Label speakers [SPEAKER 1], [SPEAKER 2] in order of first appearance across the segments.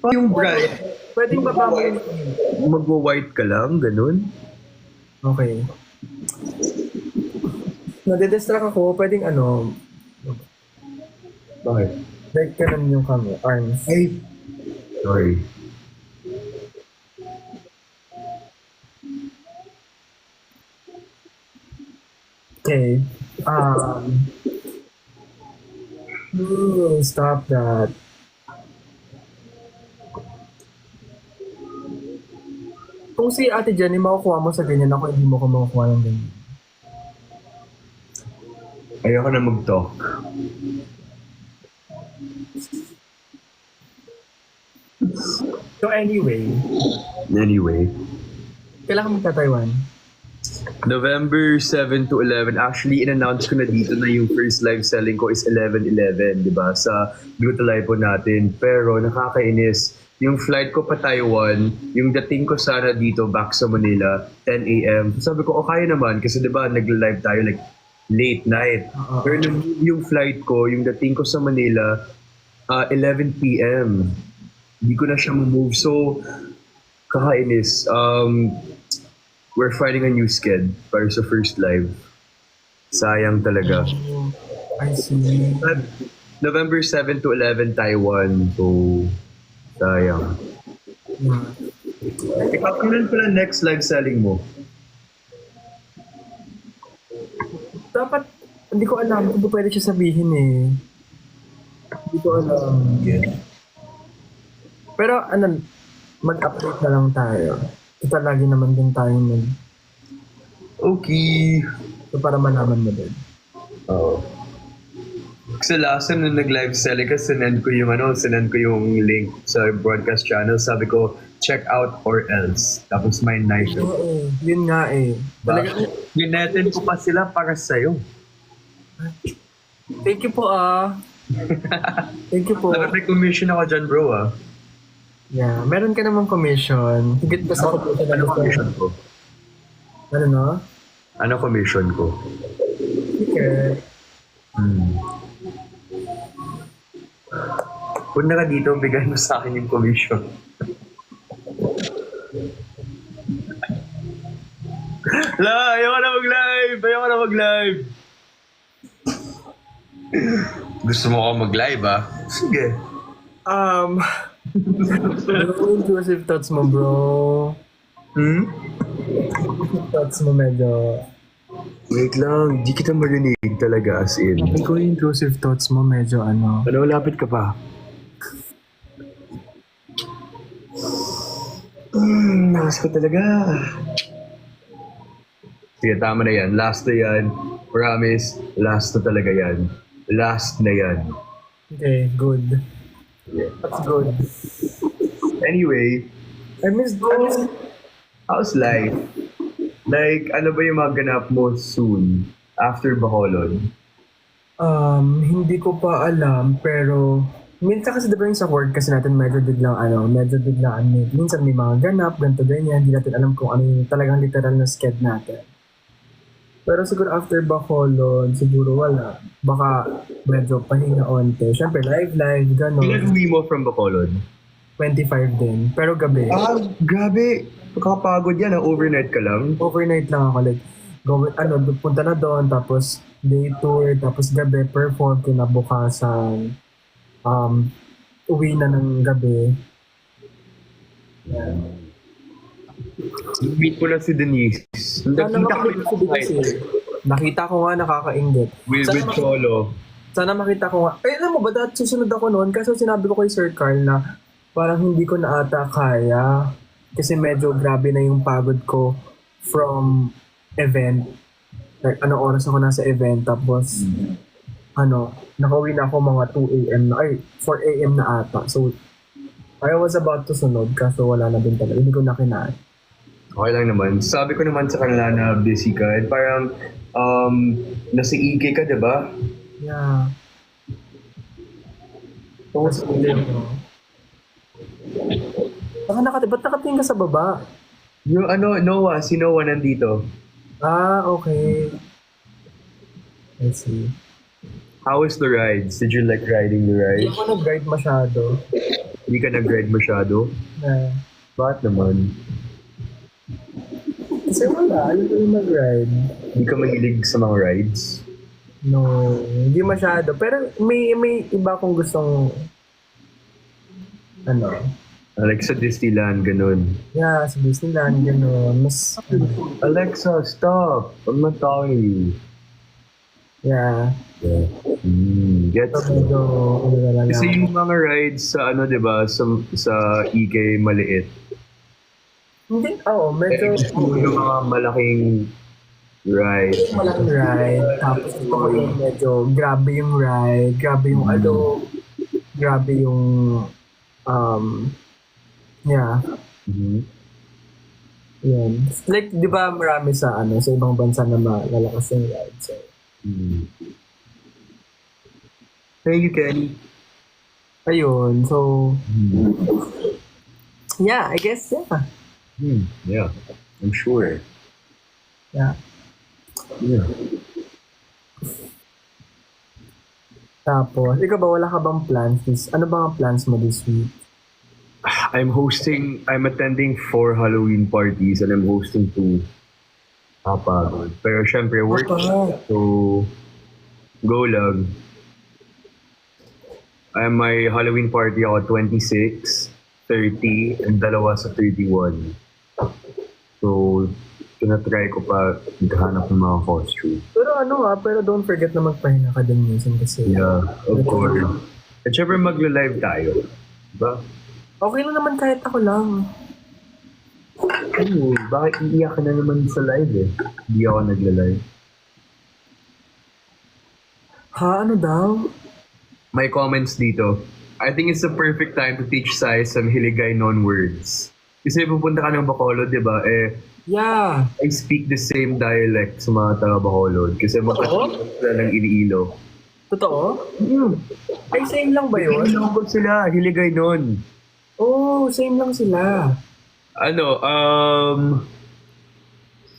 [SPEAKER 1] Yung bright,
[SPEAKER 2] Pwedeng baba mo yung...
[SPEAKER 1] magwa-white ka lang, ganun.
[SPEAKER 2] Okay. Nade-distract ako, pwedeng ano,
[SPEAKER 1] Bakit?
[SPEAKER 2] like ganun yung arms.
[SPEAKER 1] Ay, sorry.
[SPEAKER 2] Okay. Stop that. Kung si Ate Jenny makukuha mo sa ganyan, ako hindi mo ko makukuha ng ganyan.
[SPEAKER 1] Ayoko na mag-talk.
[SPEAKER 2] So anyway,
[SPEAKER 1] Anyway,
[SPEAKER 2] kailangan magta-Taiwan.
[SPEAKER 1] November 7 to 11, actually, in-announce ko na dito na yung first live selling ko is 11/11, di ba? Sa Glutalipo natin. Pero nakakainis, yung flight ko pa Taiwan, yung dating ko sana dito back sa Manila, 10 a.m. Sabi ko, kaya naman, kasi di ba nag-live tayo like late night. Pero yung flight ko, yung dating ko sa Manila, 11 p.m. Hindi ko na siya move. So, kakainis. We're finding a new sked para sa first live. Sayang talaga.
[SPEAKER 2] I see.
[SPEAKER 1] November 7 to 11, Taiwan. So, sayang.
[SPEAKER 2] Yeah.
[SPEAKER 1] Ikaw, kailan pala next live selling mo?
[SPEAKER 2] Dapat, hindi ko alam kung pwede siya sabihin eh. Hindi ko alam. Pero ano, mag-update na lang tayo. Ito lagi naman din tayo
[SPEAKER 1] Okay.
[SPEAKER 2] so para malaman mo din.
[SPEAKER 1] Oo. Kasi last time nung nag-live selling ka, sinend ko yung link sa broadcast channel. Sabi ko, check out or else. Tapos may night.
[SPEAKER 2] Oo, yun nga eh. Talaga,
[SPEAKER 1] Ginetin ko pa sila para sa'yo.
[SPEAKER 2] thank you po Thank you po.
[SPEAKER 1] Nag-commission ako dyan, bro, ah.
[SPEAKER 2] Yeah, meron ka namang commission. Higit pa sa commission
[SPEAKER 1] Ano commission ko?
[SPEAKER 2] Ano no?
[SPEAKER 1] Ano commission ko?
[SPEAKER 2] Okay.
[SPEAKER 1] Punta ka dito, bigay mo sa akin yung commission. Ayoko na mag-live! Gusto mo ako mag-live, ah? Sige.
[SPEAKER 2] Ano intrusive thoughts mo, bro? Intrusive thoughts mo medyo...
[SPEAKER 1] Wait lang, di kita marinig talaga as in.
[SPEAKER 2] Sabi ko yung intrusive thoughts mo medyo ano...
[SPEAKER 1] Ano, lapit ka pa. Nakas ko talaga. Sige, tama na yan. Last na yan. Promise, last na talaga yan. Last na yan.
[SPEAKER 2] Okay, good. That's good.
[SPEAKER 1] Anyway,
[SPEAKER 2] I missed
[SPEAKER 1] how's life? Like, ano ba yung mga ganap mo soon? After Bacolod?
[SPEAKER 2] Hindi ko pa alam, pero minsan kasi diba yung sa work kasi natin medyo biglaan, minsan may mga ganap, ganito ganyan, hindi natin alam kung ano yung talagang literal na sked natin. Pero siguro after Bacolod, siguro wala. Baka medyo pahinga onte. Siyempre, live,
[SPEAKER 1] Ilan
[SPEAKER 2] gano'n.
[SPEAKER 1] uwi mo from Bacolod?
[SPEAKER 2] 25 din. Pero gabi.
[SPEAKER 1] Grabe! Nakakapagod yan, overnight ka lang?
[SPEAKER 2] Overnight lang ako. Like, punta na doon, tapos day tour, tapos gabi, perform, kinabukasan. Uwi na ng gabi.
[SPEAKER 1] Meet ko na si Denise.
[SPEAKER 2] Nakita ko nga, nakakaingit.
[SPEAKER 1] With Cholo.
[SPEAKER 2] Sana makita ko nga. Eh, alam mo ba, dahil susunod ako noon, kasi sinabi ko kay Sir Carl na parang hindi ko na ata kaya. Kasi medyo grabe na yung pagod ko from event. Like, oras ako nasa event, tapos, nakauwi na ako mga 2 a.m. 4 a.m. na ata. So, I was about to sunod, kaso wala na din talaga. Hindi ko na kinaan.
[SPEAKER 1] Okay lang naman. Sabi ko naman sa kanila na busy ka. And parang, nasa EK ka, diba?
[SPEAKER 2] Yeah.
[SPEAKER 1] Tapos,
[SPEAKER 2] Ba't nakatingin ka sa baba?
[SPEAKER 1] yung Noah, si Noah nandito.
[SPEAKER 2] Okay. I see.
[SPEAKER 1] How was the rides? Did you like riding the
[SPEAKER 2] Hindi
[SPEAKER 1] ride?
[SPEAKER 2] ako nag-guide masyado.
[SPEAKER 1] Hindi ka nag-ride masyado?
[SPEAKER 2] Na,
[SPEAKER 1] Bakit naman?
[SPEAKER 2] kasi wala, alam ko yung mag-ride.
[SPEAKER 1] Hindi ka mahilig sa mga rides?
[SPEAKER 2] No, hindi masyado. Pero may iba akong gustong ano,
[SPEAKER 1] Like sa Disneyland, ganun.
[SPEAKER 2] yeah, sa Disneyland, gano'n. Mas,
[SPEAKER 1] Alexa, stop! I'm not talking to you.
[SPEAKER 2] yeah.
[SPEAKER 1] Yeah. Gets
[SPEAKER 2] So, medyo, ano na lang
[SPEAKER 1] Kasi
[SPEAKER 2] ako.
[SPEAKER 1] yung mga rides sa ano, 'di ba, sa EK maliit.
[SPEAKER 2] Hindi, medyo,
[SPEAKER 1] Yung mga malaking ride.
[SPEAKER 2] walang ride. Tapos ito ko yung medyo, grabe yung ride, grabe yung grabe yung, yeah,
[SPEAKER 1] Mhm.
[SPEAKER 2] yun. Like, di ba marami sa sa ibang bansa na malalakas yung ride. So,
[SPEAKER 1] Mhm. Thank you, Kenny.
[SPEAKER 2] ayun. So, yeah, I guess, yeah.
[SPEAKER 1] Yeah, I'm sure.
[SPEAKER 2] Yeah.
[SPEAKER 1] Yeah.
[SPEAKER 2] Tapos, ikaw ba, wala ka bang plans? Ano ba ang plans mo this week?
[SPEAKER 1] I'm attending 4 Halloween parties and I'm hosting 2. Kapagod. Pero syempre, work. So, go lang. May Halloween party ako 26, 30, and dalawa sa 31. So, tinatry ko pa maghanap ng mga costume.
[SPEAKER 2] Pero don't forget na magpahinga ka din minsan kasi.
[SPEAKER 1] Yeah, of course. At syempre magla-live tayo. Diba?
[SPEAKER 2] Okay lang naman kahit ako lang.
[SPEAKER 1] Ano, bakit iiyak ka na naman sa live eh? Hindi ako nagla-live.
[SPEAKER 2] Ha, ano daw?
[SPEAKER 1] May comments dito. I think it's the perfect time to teach Sai some Hiligaynon words. Kasi pupunta ka ng Bacolod, di ba?
[SPEAKER 2] Yeah.
[SPEAKER 1] I speak the same dialect sa mga taga Bacolod. Kasi magkatapos sila ng Iloilo.
[SPEAKER 2] Totoo? Ay, same lang ba yun?
[SPEAKER 1] Ilonggo sila, Hiligaynon.
[SPEAKER 2] Oh, same lang sila.
[SPEAKER 1] Ano,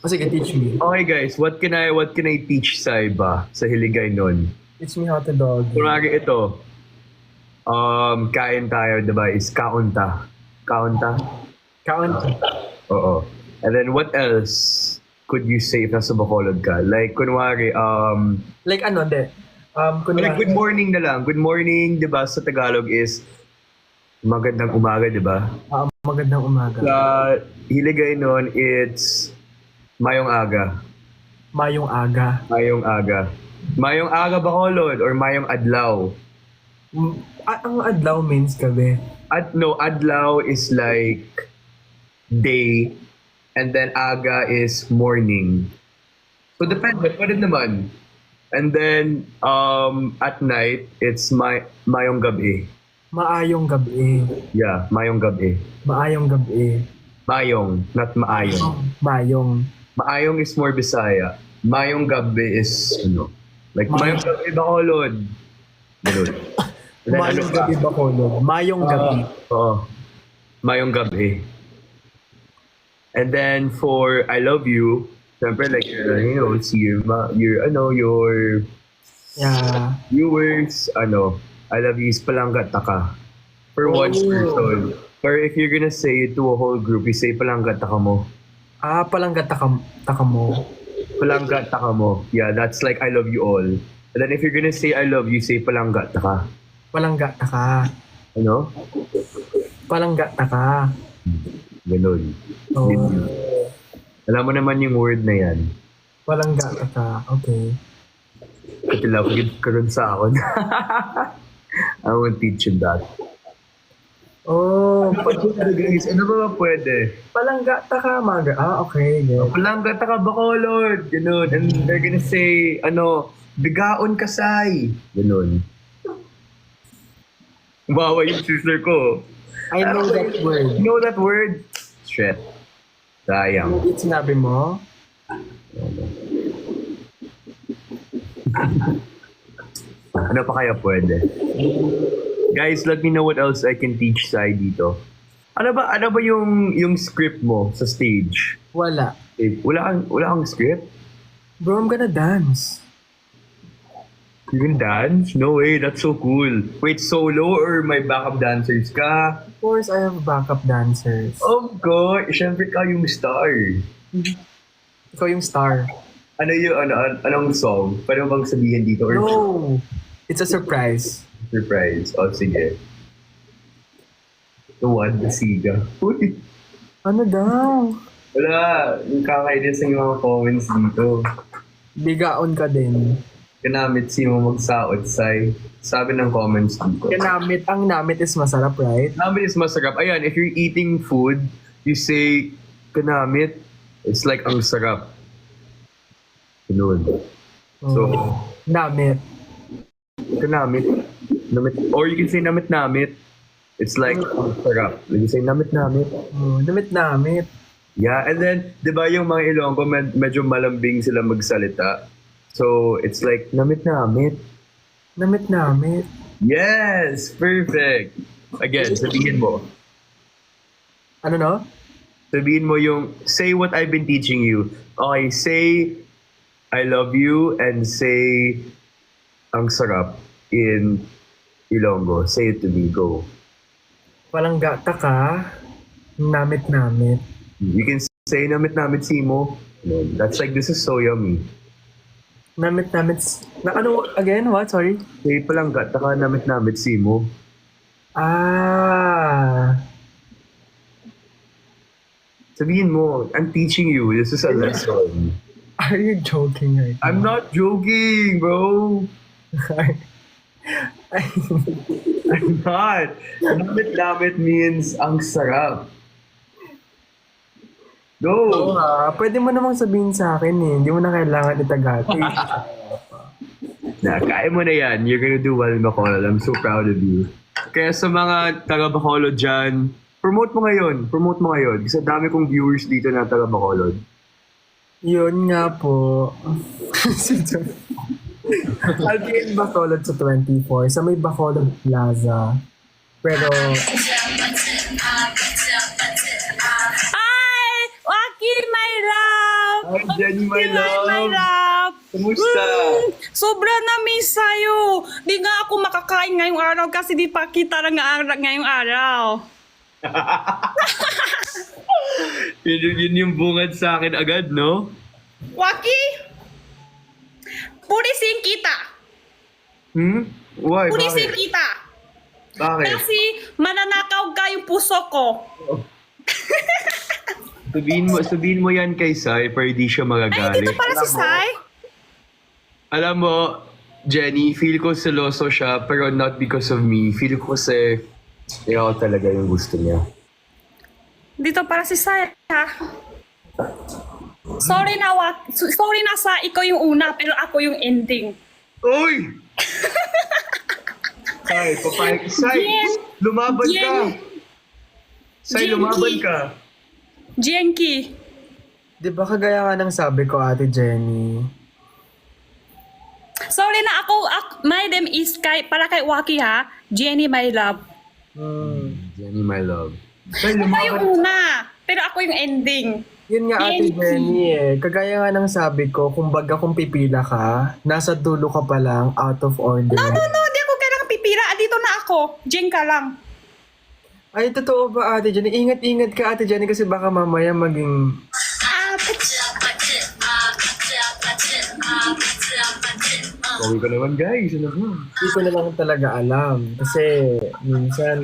[SPEAKER 2] Sige, teach me.
[SPEAKER 1] okay guys, what can I teach Sai ba sa Hiligaynon?
[SPEAKER 2] Teach me how to dog.
[SPEAKER 1] Kunwari ito, kain tayo, diba, is kaunta. Kaunta?
[SPEAKER 2] Count.
[SPEAKER 1] Oo. And then what else could you say if nasa Bacolod ka? Like, kunwari,
[SPEAKER 2] Like ano, de?
[SPEAKER 1] like good morning na lang. Good morning, diba, sa Tagalog is magandang umaga, diba?
[SPEAKER 2] Magandang umaga.
[SPEAKER 1] Sa Hiligaynon, it's mayong aga.
[SPEAKER 2] Mayong aga.
[SPEAKER 1] Mayong aga. Mayong aga Bacolod or mayong adlaw.
[SPEAKER 2] Ang adlaw means gabi.
[SPEAKER 1] No, adlaw is like day and then aga is morning. So depende, pwede naman. And then at night it's mayong gabi.
[SPEAKER 2] Maayong gabi.
[SPEAKER 1] Yeah, mayong gabi.
[SPEAKER 2] Maayong gabi.
[SPEAKER 1] Mayong, not maayong.
[SPEAKER 2] Mayong.
[SPEAKER 1] Maayong is more Bisaya. Mayong gabi is like mayong gabi Bacolod. Ganun. And then,
[SPEAKER 2] Mayong gabi Bacolod. Mayong gabi.
[SPEAKER 1] Oo. Mayong gabi. And then for I love you, syempre like see your
[SPEAKER 2] Yeah.
[SPEAKER 1] viewers, I love you is palanggat taka. For one person. Or if you're gonna say it to a whole group, you say palanggat taka mo.
[SPEAKER 2] Palangga taka mo.
[SPEAKER 1] Palanggat taka mo. Yeah, that's like I love you all. And then if you're gonna say I love you, say palanggat taka.
[SPEAKER 2] Palangga taka.
[SPEAKER 1] Ano?
[SPEAKER 2] Palangga taka.
[SPEAKER 1] Ganun.
[SPEAKER 2] Oh.
[SPEAKER 1] Alam mo naman yung word na yan.
[SPEAKER 2] Palangga taka. Okay.
[SPEAKER 1] Katila, pagod ka rin sa akin. I won't teach you that.
[SPEAKER 2] Oh,
[SPEAKER 1] Guys, ano ba pwede?
[SPEAKER 2] palangga taka maga. Okay. Good.
[SPEAKER 1] Palangga ka Bacolod. Ganun. And they're gonna say, bigaon kasay. Ganun. Bawa yung sister ko.
[SPEAKER 2] I know that word.
[SPEAKER 1] You know that word? Shit. Sayang.
[SPEAKER 2] Ano yung sinabi mo?
[SPEAKER 1] Ano pa kaya pwede? Guys, let me know what else I can teach Sai dito. Ano ba yung script mo sa stage?
[SPEAKER 2] Wala.
[SPEAKER 1] Wala kang script?
[SPEAKER 2] Bro, I'm gonna dance.
[SPEAKER 1] You can dance? No way, that's so cool. Wait, solo or may backup dancers ka?
[SPEAKER 2] Of course, I have backup dancers.
[SPEAKER 1] Of course, syempre ka yung star.
[SPEAKER 2] Ikaw yung star.
[SPEAKER 1] Ano yung, anong song? Pwede mo bang sabihin dito? Or
[SPEAKER 2] No! It's a surprise.
[SPEAKER 1] surprise? O, sige. The one, the siga. Uy,
[SPEAKER 2] Ano daw?
[SPEAKER 1] wala. Yung kakainis ng mga comments dito.
[SPEAKER 2] Bigaon ka din.
[SPEAKER 1] Kanamit si mo magsaot, say. Sabi ng comments dito.
[SPEAKER 2] Ang namit is masarap, right?
[SPEAKER 1] Kanamit is masarap. Ayan, if you're eating food, you say, kanamit, it's like ang sarap. Ganun. So,
[SPEAKER 2] Namit.
[SPEAKER 1] kanamit. Namit. Or you can say namit-namit. It's like ang sarap. You say namit-namit.
[SPEAKER 2] Namit.
[SPEAKER 1] Yeah, and then, di ba yung mga Ilonggo, medyo malambing sila magsalita. So, it's like, namit-namit.
[SPEAKER 2] Namit.
[SPEAKER 1] Yes! Perfect! Again, sabihin mo.
[SPEAKER 2] Ano no?
[SPEAKER 1] Sabihin mo yung, say what I've been teaching you. Okay, say, I love you, and say, ang sarap in Ilonggo. Say it to me, go.
[SPEAKER 2] Walang gata ka. Namit.
[SPEAKER 1] You can say, namit-namit simo. That's like, this is so yummy.
[SPEAKER 2] Namit. Na ano, again, what? Sorry?
[SPEAKER 1] Say palang gata ka, namit-namit simo.
[SPEAKER 2] Ah.
[SPEAKER 1] Sabihin mo, I'm teaching you. This is a lesson.
[SPEAKER 2] Are you joking right now?
[SPEAKER 1] I'm not joking, bro. I'm not. Namit-namit means ang sarap. Go!
[SPEAKER 2] Pwede mo namang sabihin sa akin eh. Hindi mo na kailangan itagati.
[SPEAKER 1] Kaya mo na yan. You're gonna do well in Bacolod. I'm so proud of you. Kaya sa mga taga Bacolod dyan, promote mo ngayon. Kasi dami kong viewers dito na taga Bacolod.
[SPEAKER 2] Yun nga po. I'll be in Bacolod sa 24. Sa may Bacolod Plaza. Pero,
[SPEAKER 3] Waki, my love!
[SPEAKER 1] Hi, Jenny, my love!
[SPEAKER 3] My love!
[SPEAKER 1] Kumusta?
[SPEAKER 3] Sobra na-miss sa'yo. Di nga ako makakain ngayong araw kasi di pa kita ngayong araw.
[SPEAKER 1] Yun yung bungad sa akin agad, no?
[SPEAKER 3] Waki! Pulisin kita!
[SPEAKER 1] Why?
[SPEAKER 3] Pulisin
[SPEAKER 1] Bakit?
[SPEAKER 3] kita!
[SPEAKER 1] Bakit?
[SPEAKER 3] Kasi mananakaw ka yung puso ko.
[SPEAKER 1] Sabihin mo yan kay Sai para di siya
[SPEAKER 3] Ay,
[SPEAKER 1] magagalit.
[SPEAKER 3] dito para si Sai.
[SPEAKER 1] Alam mo, Jenny, feel ko seloso siya pero not because of me. Feel ko kasi ikaw talaga yung gusto niya.
[SPEAKER 3] Dito para si Sai, ha? Sorry na sa ikaw yung una pero ako yung ending.
[SPEAKER 1] Uy! Sai, papayag. Sai,
[SPEAKER 3] Jen!
[SPEAKER 1] lumaban ka!
[SPEAKER 3] Jen!
[SPEAKER 1] Sai,
[SPEAKER 3] Jenky!
[SPEAKER 1] lumaban ka!
[SPEAKER 3] Jenky.
[SPEAKER 2] di ba kagaya nga ng sabi ko, Ate Jenny?
[SPEAKER 3] Sorry na ako my name is para kay Waki ha. Jenny, my love.
[SPEAKER 1] Jenny, my love. Sai,
[SPEAKER 3] Ikaw yung
[SPEAKER 1] lumaban.
[SPEAKER 3] una, pero ako yung ending.
[SPEAKER 2] Yun nga, Ate
[SPEAKER 3] Jenny.
[SPEAKER 2] Jenny eh. Kagaya nga ng sabi ko, kumbaga kung pipila ka, nasa dulo ka pa lang, out of order.
[SPEAKER 3] No, di ako kailangan pipira. Dito na ako. Jen ka lang.
[SPEAKER 2] Ay, totoo ba, Ate Jenny? Ingat-ingat ka, Ate Jenny, kasi baka mamaya maging...
[SPEAKER 1] Uwi ka naman, guys. Ano ba?
[SPEAKER 2] Hindi ko na lang talaga alam. Kasi minsan...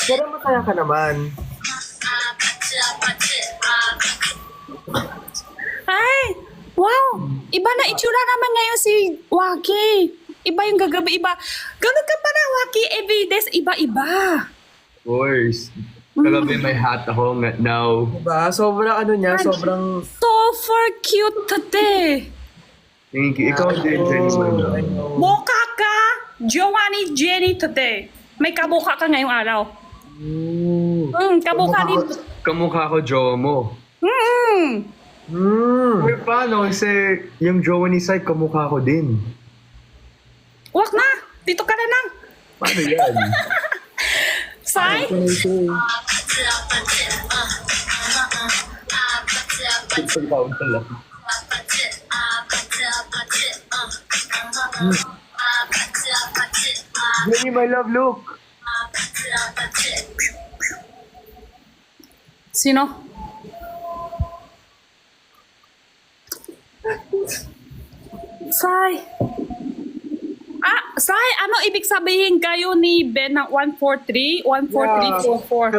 [SPEAKER 2] Pero masaya ka naman.
[SPEAKER 3] Ay, wow. Iba na itsura naman ngayon si Waki. Iba yung gagabi, iba. Ganun ka pa na, Waki. Every days, iba-iba.
[SPEAKER 1] Of course. Kagabi may hat ako now.
[SPEAKER 2] Diba? Sobrang ano niya, sobrang...
[SPEAKER 3] Super cute today.
[SPEAKER 1] Thank you. Ikaw din, Jenny, my love.
[SPEAKER 3] Mukha ka, Giovanni Jenny today. May kamukha ka ngayong araw. Kamukha ni...
[SPEAKER 1] Kamukha ko, Jomo. Pero paano? Kasi yung Jowa ni Sai, kamukha ko din.
[SPEAKER 3] Wag na! Dito ka na lang.
[SPEAKER 1] Paano yan?
[SPEAKER 3] Sai?
[SPEAKER 1] Pagkakaon ka lang. Jenny, my love, look.
[SPEAKER 3] Sino? Sai. Sai, ano ibig sabihin kayo ni Ben ng 143? 14344?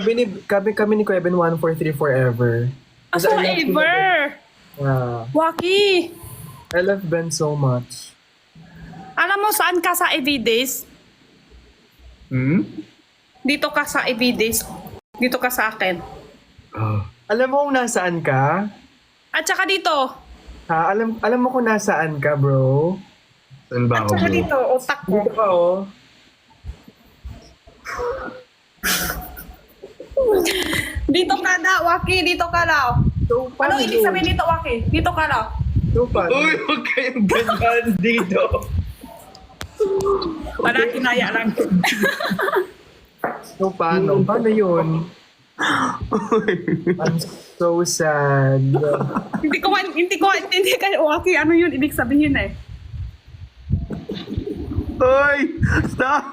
[SPEAKER 2] Kami ni Kuya Ben 143 forever. Kasi I love
[SPEAKER 3] Forever!
[SPEAKER 2] Yeah.
[SPEAKER 3] Waki!
[SPEAKER 2] I love Ben so much.
[SPEAKER 3] Alam mo saan ka sa Evidays?
[SPEAKER 1] Hmm?
[SPEAKER 3] Dito ka sa Evidays. Dito ka sa akin.
[SPEAKER 1] Ah.
[SPEAKER 2] Alam mo kung nasaan ka?
[SPEAKER 3] At saka dito.
[SPEAKER 2] Ha? Alam mo kung nasaan ka, bro?
[SPEAKER 1] Saan ba
[SPEAKER 3] At
[SPEAKER 1] ako,
[SPEAKER 3] saka
[SPEAKER 1] bro?
[SPEAKER 3] dito, utak ko.
[SPEAKER 2] Dito ka, oh.
[SPEAKER 3] Dito ka na, Waki. Dito ka na.
[SPEAKER 2] So,
[SPEAKER 3] Ano
[SPEAKER 2] paano
[SPEAKER 3] ibig
[SPEAKER 2] yun?
[SPEAKER 3] sabihin dito, Waki? Dito ka na.
[SPEAKER 2] So, paano?
[SPEAKER 1] Uy, huwag kayong ganyan dito.
[SPEAKER 3] Wala, kinaya lang.
[SPEAKER 2] So, paano? Paano yun? I'm so sad.
[SPEAKER 3] hindi ko maintindihan, Waki. Ano yun ibig sabihin eh?
[SPEAKER 1] Uy! Stop!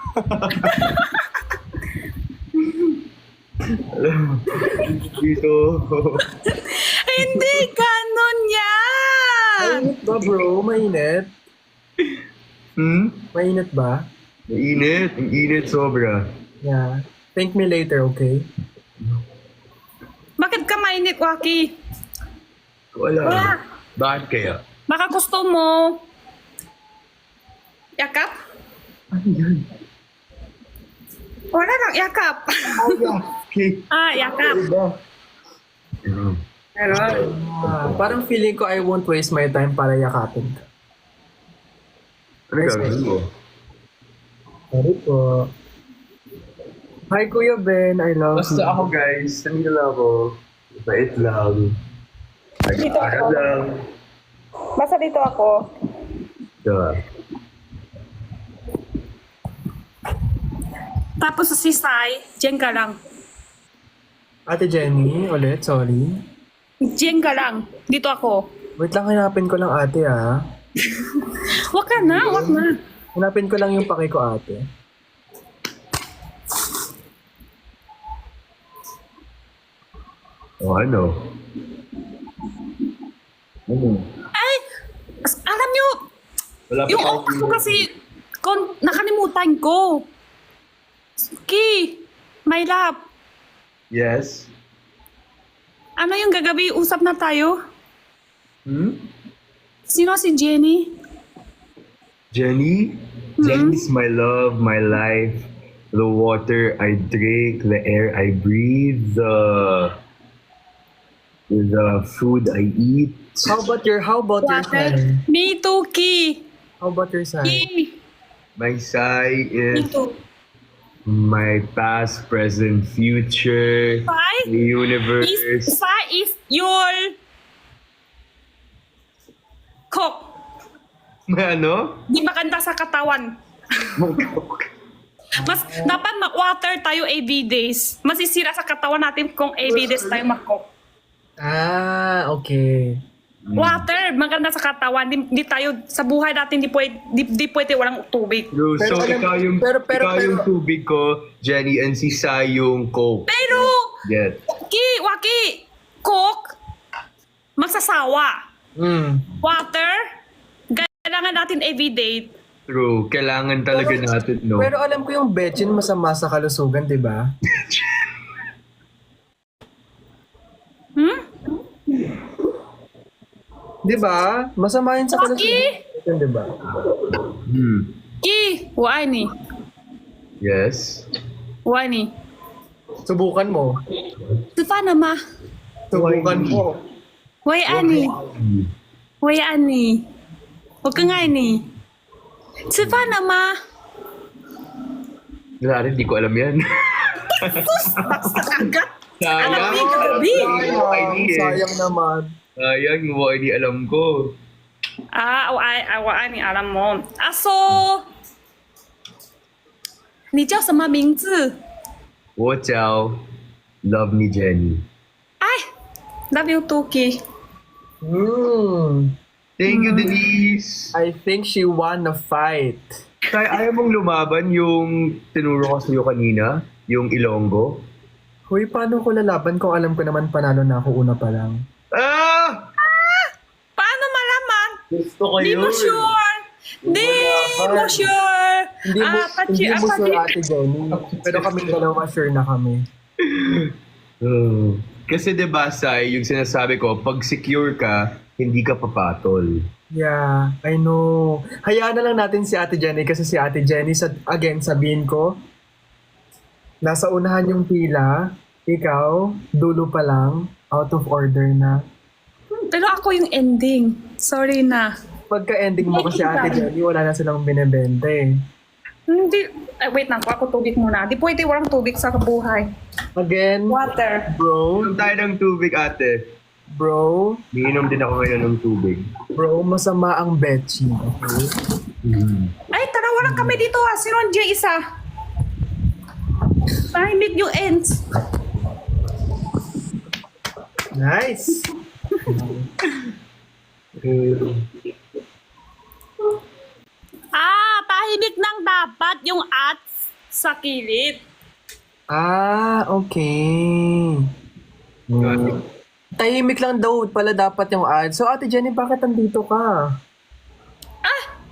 [SPEAKER 1] Dito.
[SPEAKER 3] Hindi ganon yan!
[SPEAKER 2] Mainit ba, bro? Mainit?
[SPEAKER 1] Hmm?
[SPEAKER 2] Mainit ba?
[SPEAKER 1] Mainit. Ang init sobra.
[SPEAKER 2] Yeah. Thank me later, okay?
[SPEAKER 3] Bakit ka mainit, Waki?
[SPEAKER 1] Wala.
[SPEAKER 3] Wala.
[SPEAKER 1] Bakit kaya?
[SPEAKER 3] Baka gusto mo yakap?
[SPEAKER 1] Ano yan?
[SPEAKER 3] Wala lang, yakap.
[SPEAKER 1] Okay.
[SPEAKER 3] Yakap.
[SPEAKER 1] Ano?
[SPEAKER 3] Pero,
[SPEAKER 2] Parang feeling ko I won't waste my time para yakapin ka.
[SPEAKER 1] Ano gagawin mo?
[SPEAKER 2] Sorry po. Hi, Kuya Ben. I love
[SPEAKER 1] Basta
[SPEAKER 2] you.
[SPEAKER 1] ako guys, nandito lang ako. Bait lang.
[SPEAKER 3] Dito
[SPEAKER 1] Nag-aaral
[SPEAKER 3] ako.
[SPEAKER 1] lang.
[SPEAKER 3] basta dito ako.
[SPEAKER 1] Diba?
[SPEAKER 3] Tapos si Sai, dyan ka lang.
[SPEAKER 2] Ate Jenny, ulit, sorry.
[SPEAKER 3] Dyan ka lang. Dito ako.
[SPEAKER 2] Wait lang, hanapin ko lang ate ah.
[SPEAKER 3] Wag ka na, wag na.
[SPEAKER 2] Hanapin ko lang yung pake ko ate.
[SPEAKER 1] O ano? Ano?
[SPEAKER 3] Ay, alam nyo,
[SPEAKER 1] Wala pa
[SPEAKER 3] yung
[SPEAKER 1] tayong-
[SPEAKER 3] otak ko kasi, nakalimutan ko. Ki, my love,
[SPEAKER 1] Yes?
[SPEAKER 3] ano yung gagabi, usap na tayo?
[SPEAKER 1] Hmm?
[SPEAKER 3] Sino si Jenny?
[SPEAKER 1] Jenny? Jenny's my love, my life, the water I drink, the air I breathe, the food I eat.
[SPEAKER 2] How about your
[SPEAKER 3] Water.
[SPEAKER 2] sign?
[SPEAKER 3] Me too, Ki.
[SPEAKER 2] How about your sign?
[SPEAKER 3] Ki.
[SPEAKER 1] My sign
[SPEAKER 3] Me
[SPEAKER 1] is
[SPEAKER 3] too.
[SPEAKER 1] my past, present, future,
[SPEAKER 3] Sai?
[SPEAKER 1] the universe.
[SPEAKER 3] Sai is your cook.
[SPEAKER 1] May ano?
[SPEAKER 3] Di maganda sa katawan. Mas dapat mag-water tayo AB days. Masisira sa katawan natin kung AB days tayo mag-cook.
[SPEAKER 2] Ah, okay.
[SPEAKER 3] Water, maganda sa katawan. Di tayo, sa buhay natin, di pwede walang tubig.
[SPEAKER 1] Bro,
[SPEAKER 2] Pero
[SPEAKER 1] so
[SPEAKER 2] alam-
[SPEAKER 1] ikaw yung,
[SPEAKER 2] pero-
[SPEAKER 1] ikaw yung tubig ko, Jenny, and si Sai yung coke.
[SPEAKER 3] Pero,
[SPEAKER 1] Get.
[SPEAKER 3] Waki, cook, magsasawa. Water, kailangan natin everyday.
[SPEAKER 1] True. Kailangan talaga natin, no?
[SPEAKER 2] Pero alam ko yung betchin masama sa kalusugan, di ba? Di ba? Masama yun sa
[SPEAKER 3] Waki,
[SPEAKER 2] kalusugan, di ba?
[SPEAKER 1] Hmm.
[SPEAKER 3] Ki, why ni?
[SPEAKER 1] Yes?
[SPEAKER 3] Why ni?
[SPEAKER 2] Subukan mo.
[SPEAKER 3] 吃饭了吗？
[SPEAKER 2] Subukan mo.
[SPEAKER 3] 喂，安妮，喂，安妮，我更爱你。吃饭了吗？
[SPEAKER 1] Wala rin, di ko alam yan.
[SPEAKER 3] Agad.
[SPEAKER 1] Sayang.
[SPEAKER 3] Gabi.
[SPEAKER 2] Sayang naman.
[SPEAKER 1] Sayang, yung hindi alam ko.
[SPEAKER 3] 我爱你，阿拉蒙。阿说，你叫什么名字？
[SPEAKER 1] 我叫 Love ni Jenny.
[SPEAKER 3] Love you too, Ki.
[SPEAKER 1] Thank you, Denise.
[SPEAKER 2] I think she won a fight.
[SPEAKER 1] Tay, ayaw mong lumaban yung tinuro ko sa'yo kanina? Yung Ilonggo?
[SPEAKER 2] Hoy, paano ko lalaban kung alam ko naman panalo na ako una pa lang?
[SPEAKER 1] Ah!
[SPEAKER 3] Paano malaman?
[SPEAKER 1] Gusto ko
[SPEAKER 3] Di mo sure. Di mo sure.
[SPEAKER 2] Hindi mo, hindi mo sure, Ate Jenny. Pero kaming dalawa sure na kami.
[SPEAKER 1] Kasi diba, Sai, yung sinasabi ko, pag secure ka, hindi ka papatol.
[SPEAKER 2] Yeah, I know. Hayaan na lang natin si Ate Jenny kasi si Ate Jenny, again, sabihin ko, nasa unahan yung pila, ikaw, dulo pa lang, out of order na.
[SPEAKER 3] Pero ako yung ending. Sorry na.
[SPEAKER 2] Pagka-ending mo kasi Ate Jenny, wala na silang binibente.
[SPEAKER 3] Hindi. Wait lang. Ako tubig muna. Di pwede walang tubig sa buhay.
[SPEAKER 2] Again,
[SPEAKER 3] Water.
[SPEAKER 2] bro,
[SPEAKER 1] Inom tayo ng tubig, ate.
[SPEAKER 2] bro,
[SPEAKER 1] Miinom din ako ngayon ng tubig.
[SPEAKER 2] bro, masama ang betchy, okay?
[SPEAKER 3] Ay, tara. Walang kami dito ha. Si Ron J. isa. Tahimik yung ends.
[SPEAKER 2] Nice!
[SPEAKER 3] Tahimik nang dapat yung at sa kilid.
[SPEAKER 2] Ah, okay. Tahimik lang daw pala dapat yung ad. So, Ate Jenny, bakit nandito ka?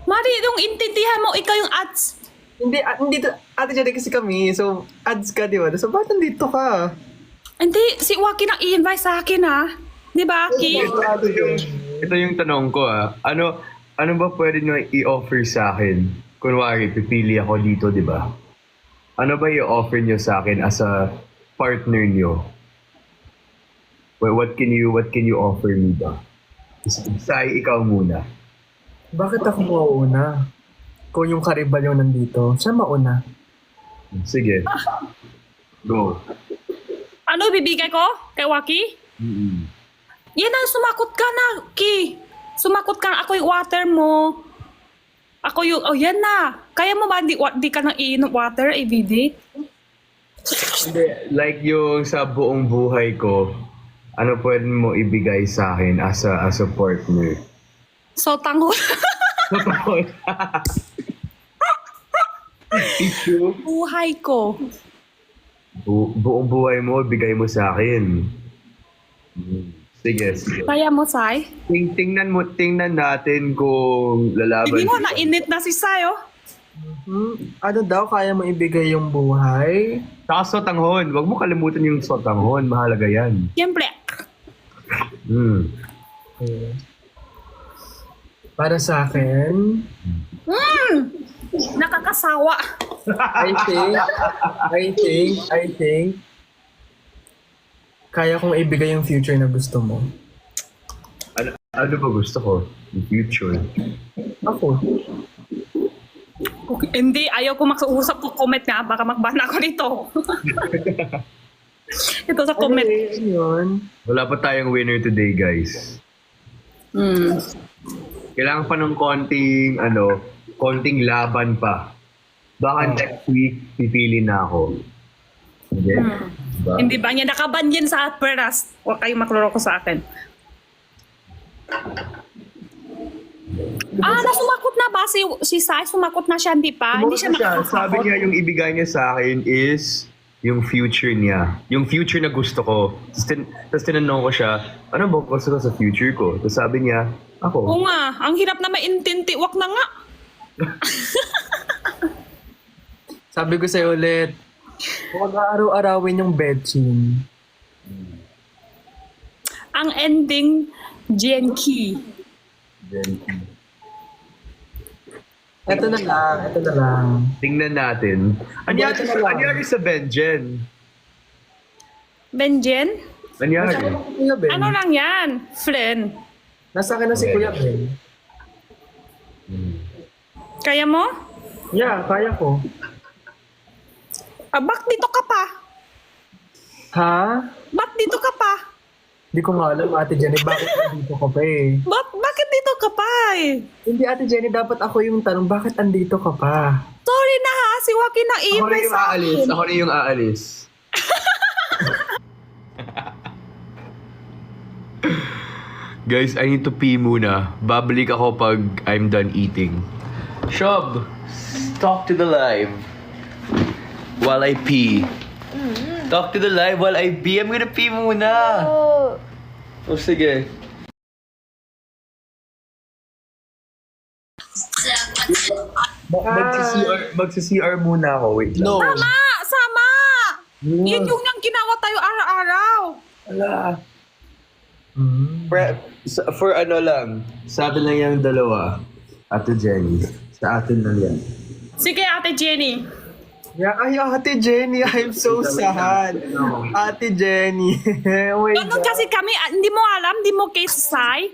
[SPEAKER 3] Mari, yung intindihan mo, ikaw yung ads.
[SPEAKER 2] Hindi, nandito, Ate Jenny kasi kami. So, ads ka, di ba? So, bakit nandito ka?
[SPEAKER 3] Hindi, si Waki nang i-invite sa akin ha. Di ba, Ki?
[SPEAKER 1] Ito yung tanong ko ano ba pwede nyo i-offer sa akin? Kunwari, pipili ako dito, di ba? Ano ba i-offer nyo sa akin as a partner nyo? What can you offer me ba? Sai, ikaw muna.
[SPEAKER 2] Bakit ako mauna? Kung yung karibal yung nandito, siya mauna.
[SPEAKER 1] Sige. Go.
[SPEAKER 3] Ano ibibigay ko kay Waki? Yan na, sumakot ka na, Ki. Sumakot ka na, ako yung water mo. Ako yung, oh yan na. Kaya mo ba di ka nang iinom water everyday?
[SPEAKER 1] Hindi, like yung sa buong buhay ko, ano pwede mo ibigay sa akin as a partner?
[SPEAKER 3] So, tango.
[SPEAKER 1] Issue?
[SPEAKER 3] Buhay ko.
[SPEAKER 1] Buong buhay mo, bigay mo sa akin. Sige.
[SPEAKER 3] Kaya mo, Sai?
[SPEAKER 1] Tingnan natin kung lalaban.
[SPEAKER 3] Hindi mo, nainit na si Sai, oh.
[SPEAKER 2] Ano daw, kaya mo ibigay yung buhay?
[SPEAKER 1] Saka sotanghon. Huwag mo kalimutan yung sotanghon. Mahalaga yan.
[SPEAKER 3] Siyempre.
[SPEAKER 2] Okay. Para sa akin,
[SPEAKER 3] Nakakasawa.
[SPEAKER 2] I think, kaya kong ibigay yung future na gusto mo.
[SPEAKER 1] Ano ba gusto ko? Yung future.
[SPEAKER 2] Ako.
[SPEAKER 3] Okay. Hindi, ayaw ko makausap ko. Comment nga, baka magbana ako nito. Ito sa comment.
[SPEAKER 2] Ano yun?
[SPEAKER 1] Wala pa tayong winner today, guys. Kailangan pa ng konting laban pa. Baka next week, pipili na ako. Okay? Diba?
[SPEAKER 3] Hindi ba niya nakaban yan sa Atperas? Huwag kayong maklaro ko sa akin. Nasumakot na ba? Si Sai, sumakot na siya, hindi pa? Hindi siya
[SPEAKER 1] Sabi
[SPEAKER 3] nakakasakot.
[SPEAKER 1] niya, yung ibigay niya sa akin is yung future niya. Yung future na gusto ko. Tapos tinanong ko siya, ano ba gusto ko sa future ko? Tapos sabi niya, ako.
[SPEAKER 3] Oo nga, ang hirap na maintinti. Wag na nga.
[SPEAKER 2] Sabi ko sa'yo ulit, huwag araw-arawin yung bedchin.
[SPEAKER 3] Ang ending, Genki.
[SPEAKER 2] Ito na lang.
[SPEAKER 1] Tingnan natin. Anyari
[SPEAKER 2] Ito na lang.
[SPEAKER 1] sa Benjen?
[SPEAKER 3] Benjen?
[SPEAKER 1] Anyari?
[SPEAKER 2] Kuya Ben,
[SPEAKER 3] Ano lang yan? Friend.
[SPEAKER 2] nasa akin na si Kuya Ben.
[SPEAKER 3] Kaya mo?
[SPEAKER 2] Yeah, kaya ko.
[SPEAKER 3] Bak dito ka pa?
[SPEAKER 2] Ha?
[SPEAKER 3] Bak dito ka pa?
[SPEAKER 2] Di ko nga alam, Ate Jenny, bakit andito ka pa eh?
[SPEAKER 3] Bakit dito ka pa eh?
[SPEAKER 2] Hindi, Ate Jenny, dapat ako yung tanong, bakit andito ka pa?
[SPEAKER 3] Sorry na ha, si Joaquin na
[SPEAKER 1] Ako na
[SPEAKER 3] i-invite
[SPEAKER 1] yung
[SPEAKER 3] sa
[SPEAKER 1] aalis.
[SPEAKER 3] akin.
[SPEAKER 1] Ako na yung aalis. Guys, I need to pee muna. Babalik ako pag I'm done eating. Shob, talk to the live while I pee. Talk to the live while I pee. I'm gonna pee muna. Oh, sige. Magsi-CR muna ako. Wait lang.
[SPEAKER 2] No.
[SPEAKER 3] Sama! Yun yung ginawa tayo araw-araw.
[SPEAKER 1] Wala. For ano lang, sa atin lang yung dalawa. Ate Jenny. Sa atin lang yan.
[SPEAKER 3] Sige, Ate Jenny.
[SPEAKER 2] Yeah, ay, Ate Jenny, I'm so sad. Ate Jenny. Oh my
[SPEAKER 3] Ganun
[SPEAKER 2] God.
[SPEAKER 3] kasi kami, hindi mo alam, hindi mo kisay.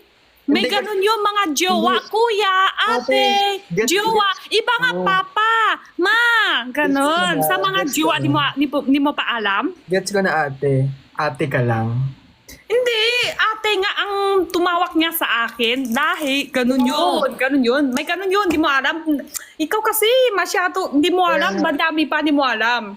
[SPEAKER 3] May
[SPEAKER 2] Hindi
[SPEAKER 3] ganun yung mga jowa, kuya, ate,
[SPEAKER 2] Ate,
[SPEAKER 3] jowa, iba nga papa, ma, ganun.
[SPEAKER 2] Gets ko na,
[SPEAKER 3] Sa mga
[SPEAKER 2] gets
[SPEAKER 3] jowa,
[SPEAKER 2] ko na.
[SPEAKER 3] di mo pa alam?
[SPEAKER 2] Gets ko na ate. Ate ka lang.
[SPEAKER 3] Hindi, ate nga ang tumawak niya sa akin dahil ganun yun. May ganun yun, di mo alam. Ikaw kasi masyado, di mo alam, madami pa, di mo alam.